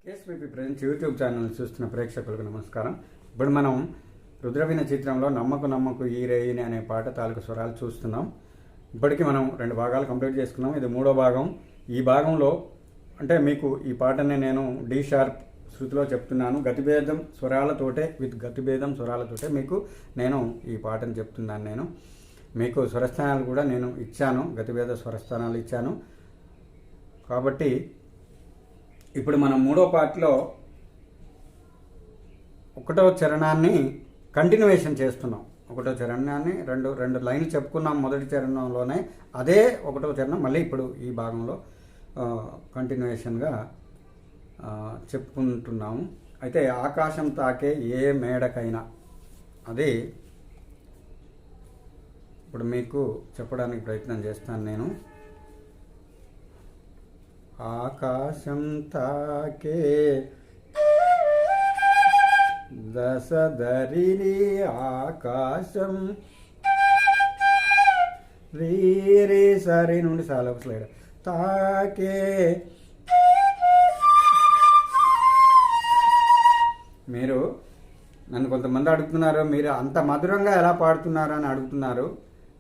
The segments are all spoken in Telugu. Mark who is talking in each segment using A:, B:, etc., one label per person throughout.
A: కేఎస్పీపీ ప్రెజెంట్స్ యూట్యూబ్ ఛానల్ చూస్తున్న ప్రేక్షకులకు నమస్కారం. ఇప్పుడు మనం రుద్రవీణ చిత్రంలో నమ్మకు నమ్మకు ఈ రేయిని అనే పాట తాలూకు స్వరాలు చూస్తున్నాం. ఇప్పటికీ మనం 2 భాగాలు కంప్లీట్ చేసుకున్నాం. ఇది 3వ భాగం. ఈ భాగంలో అంటే మీకు ఈ పాటని నేను డి షార్ప్ శృతిలో చెప్తున్నాను. గతిభేదం స్వరాలతోటే మీకు నేను ఈ పాటను చెప్తున్నాను. నేను మీకు స్వరస్థానాలు కూడా నేను ఇచ్చాను, గతిభేద స్వరస్థానాలు ఇచ్చాను. కాబట్టి ఇప్పుడు మనం 3వ పాటలో 1వ చరణాన్ని కంటిన్యూయేషన్ చేస్తున్నాం. 1వ చరణాన్ని రెండు లైన్లు చెప్పుకున్నాం మొదటి చరణంలోనే. అదే 1వ చరణం మళ్ళీ ఇప్పుడు ఈ భాగంలో కంటిన్యూయేషన్గా చెప్పుకుంటున్నాము. అయితే ఆకాశం తాకే ఏ మేడకైనా అది ఇప్పుడు మీకు చెప్పడానికి ప్రయత్నం చేస్తాను నేను. ఆకాశం తాకే దశదరిని ఆకాశం రీ రే సరి నుండి సాలపు స్లైడ్ తాకే. మీరు నన్ను కొంతమంది అడుగుతున్నారు, మీరు అంత మధురంగా ఎలా పాడుతున్నారు అని అడుగుతున్నారు.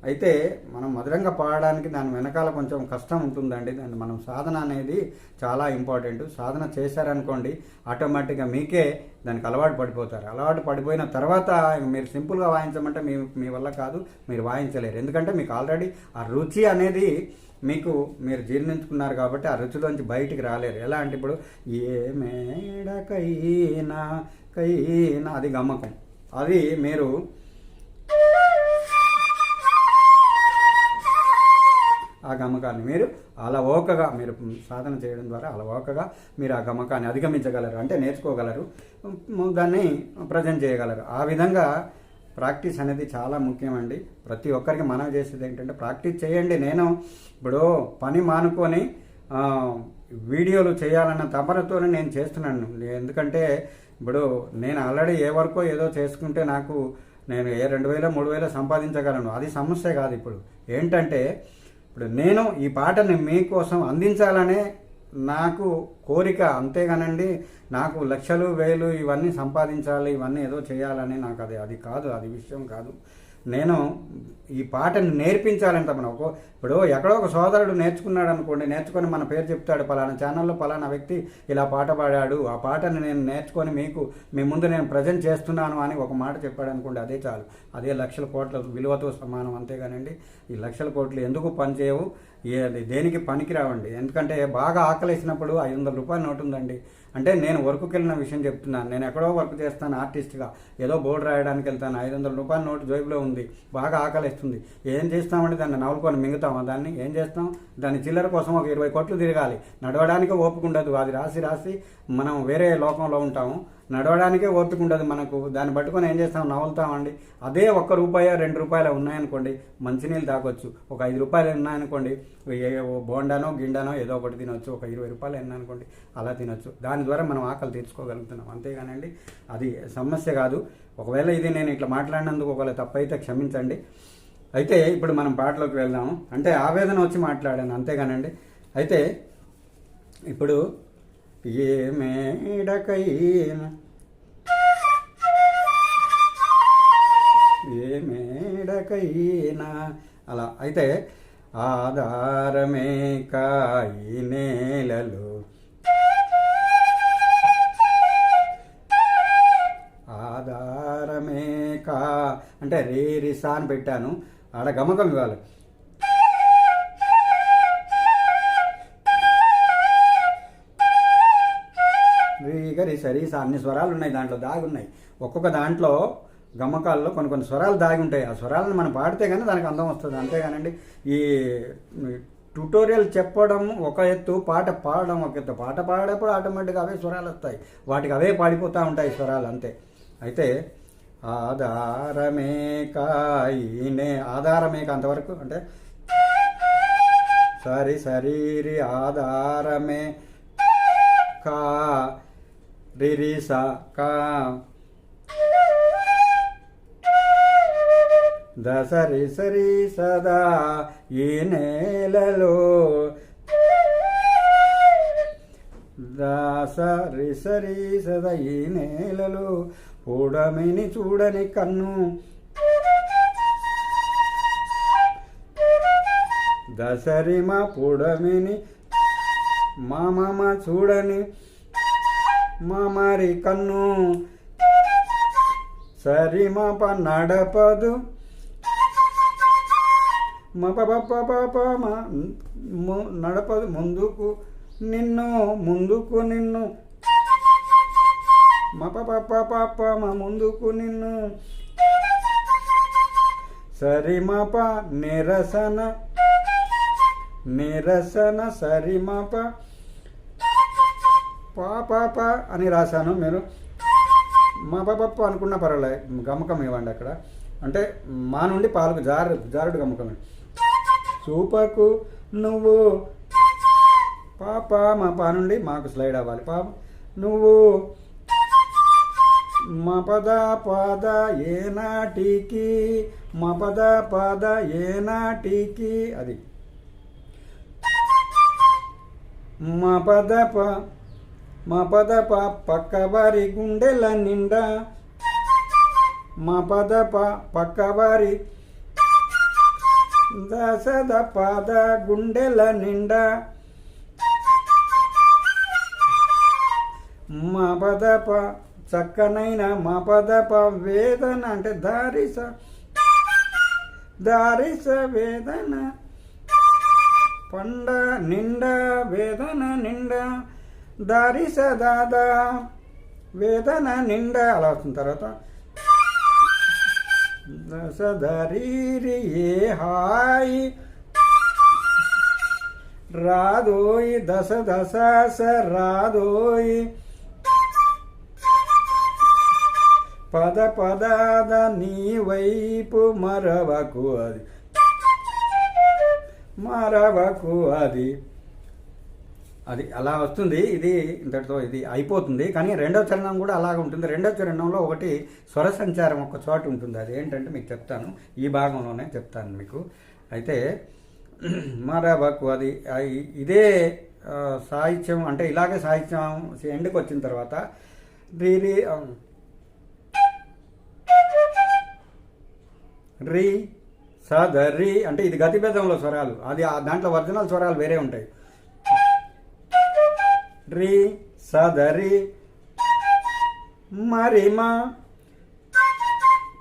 A: అయితే మనం మధురంగా పాడడానికి దాని వెనకాల కొంచెం కష్టం ఉంటుందండి. దాన్ని మనం సాధన అనేది చాలా ఇంపార్టెంట్. సాధన చేశారనుకోండి ఆటోమేటిక్గా మీకే దానికి అలవాటు పడిపోతారు. అలవాటు పడిపోయిన తర్వాత మీరు సింపుల్గా వాయించమంటే మీ వల్ల కాదు, మీరు వాయించలేరు. ఎందుకంటే మీకు ఆల్రెడీ ఆ రుచి అనేది మీరు జీర్ణించుకున్నారు కాబట్టి ఆ రుచిలోంచి బయటికి రాలేరు. ఎలా అంటే ఇప్పుడు ఏ మేడకైనా అది గమ్మకం. అది మీరు ఆ గమకాన్ని మీరు అలవోకగా మీరు సాధన చేయడం ద్వారా అలవోకగా మీరు ఆ గమకాన్ని అధిగమించగలరు, అంటే నేర్చుకోగలరు, దాన్ని ప్రజెంట్ చేయగలరు. ఆ విధంగా ప్రాక్టీస్ అనేది చాలా ముఖ్యమండి. ప్రతి ఒక్కరికి మనం చేసేది ఏంటంటే ప్రాక్టీస్ చేయండి. నేను ఇప్పుడు పని మానుకొని వీడియోలు చేయాలన్న తపనతోనే నేను చేస్తున్నాను. ఎందుకంటే ఇప్పుడు నేను ఆల్రెడీ ఏ వర్కో ఏదో చేసుకుంటే నేను 2000 3000 సంపాదించగలను. అది సమస్య కాదు. ఇప్పుడు ఏంటంటే ఇప్పుడు నేను ఈ పాటని మీకోసం అందించాలనే నాకు కోరిక, అంతేగానండి నాకు లక్షలు వేలు ఇవన్నీ సంపాదించాలి, ఇవన్నీ ఏదో చేయాలని నాకు అది కాదు, అది విషయం కాదు. నేను ఈ పాటను నేర్పించాలంట. ఇప్పుడు ఎక్కడో ఒక సోదరుడు నేర్చుకున్నాడు అనుకోండి, నేర్చుకొని మన పేరు చెప్తాడు, పలానా ఛానల్లో పలానా వ్యక్తి ఇలా పాట పాడాడు, ఆ పాటని నేను నేర్చుకొని మీ ముందు నేను ప్రజెంట్ చేస్తున్నాను అని ఒక మాట చెప్పాడు అనుకోండి, అదే చాలు. అదే లక్షల కోట్ల విలువతో సమానం. అంతేగానండి ఈ లక్షల కోట్లు ఎందుకు పనిచేయవు, దేనికి పనికిరావండి. ఎందుకంటే బాగా ఆకలేసినప్పుడు 500 రూపాయల నోటు ఉందండి అంటే నేను వర్క్కి వెళ్ళిన విషయం చెప్తున్నాను. నేను ఎక్కడో వర్క్ చేస్తాను ఆర్టిస్ట్గా, ఏదో బోర్డు రాయడానికి వెళ్తాను, 500 రూపాయల నోటు జోబులో ఉంది, బాగా ఆకలిస్తుంది. ఏం చేస్తామంటే దాన్ని నవ్వుకొని మింగుతామా? దాన్ని ఏం చేస్తాం? దాని చిల్లర కోసం ఒక 20 కోట్లు తిరగాలి. నడవడానికి ఓపిక ఉండదు. అది రాసి మనం వేరే లోకంలో ఉంటాము. నడవడానికే ఓపిక ఉండదు మనకు. దాన్ని పట్టుకొని ఏం చేస్తాం? నవ్వులుతామండి. అదే ₹1 ₹2 ఉన్నాయనుకోండి, మంచినీళ్ళు తాగొచ్చు. ఒక ₹5 ఉన్నాయనుకోండి, బోండానో గిండానో ఏదో ఒకటి తినొచ్చు. ఒక ₹20 ఉన్నాయనుకోండి, అలా తినొచ్చు. దాని ద్వారా మనం ఆకలి తీర్చుకోగలుగుతున్నాం. అంతేగానండి అది సమస్య కాదు. ఒకవేళ ఇది నేను ఇట్లా మాట్లాడినందుకు ఒకవేళ తప్పైతే క్షమించండి. అయితే ఇప్పుడు మనం పాటలోకి వెళ్దాము. అంటే ఆవేదన వచ్చి మాట్లాడాను, అంతేగానండి. అయితే ఇప్పుడు ఏ మేడకైనా అలా. అయితే ఆధారమే కాయి నేలలో ఆధారమే కా అంటే రేరిసా అని పెట్టాను. ఆడ గమకం ఇవ్వాలి. రీగరి సరీసా అన్ని స్వరాలు ఉన్నాయి దాంట్లో, దాగి ఉన్నాయి. ఒక్కొక్క దాంట్లో గమకాల్లో కొన్ని స్వరాలు దాగి ఉంటాయి. ఆ స్వరాలను మనం పాడితే కానీ దానికి అందం వస్తుంది. అంతేగానండి ఈ ట్యూటోరియల్ చెప్పడం ఒక ఎత్తు, పాట పాడడం ఒక ఎత్తు. పాట పాడేప్పుడు ఆటోమేటిక్గా అవే స్వరాలు వస్తాయి, వాటికి అవే పాడిపోతూ ఉంటాయి స్వరాలు, అంతే. అయితే ఆధారమేక అంతవరకు అంటే సరి ఆధారమే కా రిరిసా కా దసరి సరి సదా ఈ నేలలో దాసరి సరి సద ఈ నేలలో పూడమిని చూడని కన్ను దసరిమ పూడమిని మామమ చూడని మామారి కన్ను సరిమప నడపదు మప నడపదు ముందుకు నిన్ను మప ముందుకు నిన్ను సరిమప నిరసన సరిమప పాప అని రాశాను. మీరు మా పాప అనుకున్నా పర్వాలేదు, గమకం ఇవ్వండి అక్కడ. అంటే మా నుండి పాలకు జారుడు గమకమే. చూపకు నువ్వు పాప, మా పా నుండి మాకు స్లైడ్ అవ్వాలి. పాప నువ్వు మా పద ఏనాటికి, మా పద ఏనాటికి, అది మా పద పక్కవారి గుండెల నిండా, మా పక్కవారి దశద పద గుండెల నిండా, మా చక్కనైన మా వేదన అంటే దారిస వేదన పండ నిండా వేదన నిండా దారిస దాదా వేదన నిండా అలా వస్తుంది. తర్వాత దశదరీరి ఏ హాయి రాదోయి దశ రాదోయి పదాద నీ వైపు మరవకు అది అలా వస్తుంది. ఇది ఇంతటితో ఇది అయిపోతుంది. కానీ రెండవ చరణం కూడా అలాగే ఉంటుంది. రెండవ చరణంలో ఒకటి స్వర సంచారం ఒక చోటు ఉంటుంది. అది ఏంటంటే మీకు చెప్తాను, ఈ భాగంలోనే చెప్తాను మీకు. అయితే మరవకు అది ఇదే సాహిత్యం అంటే ఇలాగే సాహిత్యం ఎండ్కి వచ్చిన తర్వాత రీ సదరి అంటే ఇది గతిభేదంలో స్వరాలు. అది దాంట్లో ఒరిజినల్ స్వరాలు వేరే ఉంటాయి. రీ సదరి మరిమా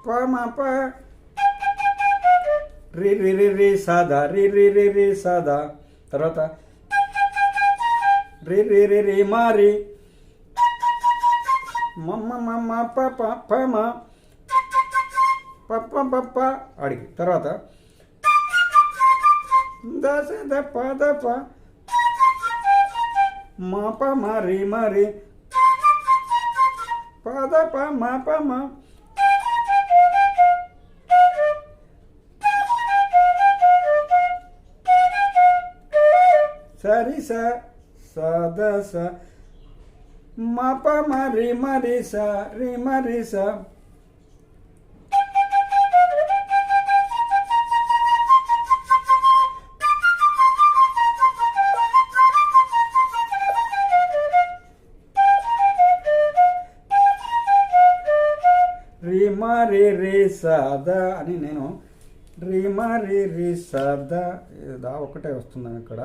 A: పమప రి సదా రి సదా, తర్వాత రి మారి మమ్మ పమ పప్ప అడిగి, తర్వాత దశ దప మాప మరి పదప మాప సరి సదస మాప మరి స రి సదా అని నేను రి సదా ఒకటే వస్తుందని ఇక్కడ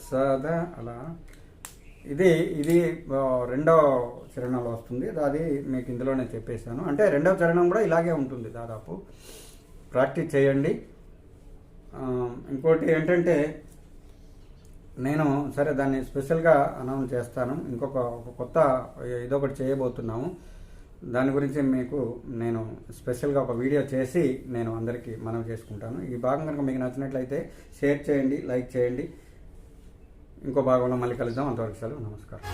A: సదా అలా. ఇది రెండవ చరణంలో వస్తుంది. అది మీకు ఇందులోనే చెప్పేశాను. అంటే రెండవ చరణం కూడా ఇలాగే ఉంటుంది దాదాపు. ప్రాక్టీస్ చేయండి. ఇంకోటి ఏంటంటే నేను సరే దాన్ని స్పెషల్గా అనౌన్స్ చేస్తాను. ఇంకొక కొత్త ఇదొకటి చేయబోతున్నాము. దాని గురించి మీకు నేను స్పెషల్గా ఒక వీడియో చేసి నేను అందరికీ మనవి చేసుకుంటాను. ఈ భాగం కనుక మీకు నచ్చినట్లయితే షేర్ చేయండి, లైక్ చేయండి. ఇంకో భాగంలో మళ్ళీ కలుద్దాం. అంతవరకు సెలవు. నమస్కారం.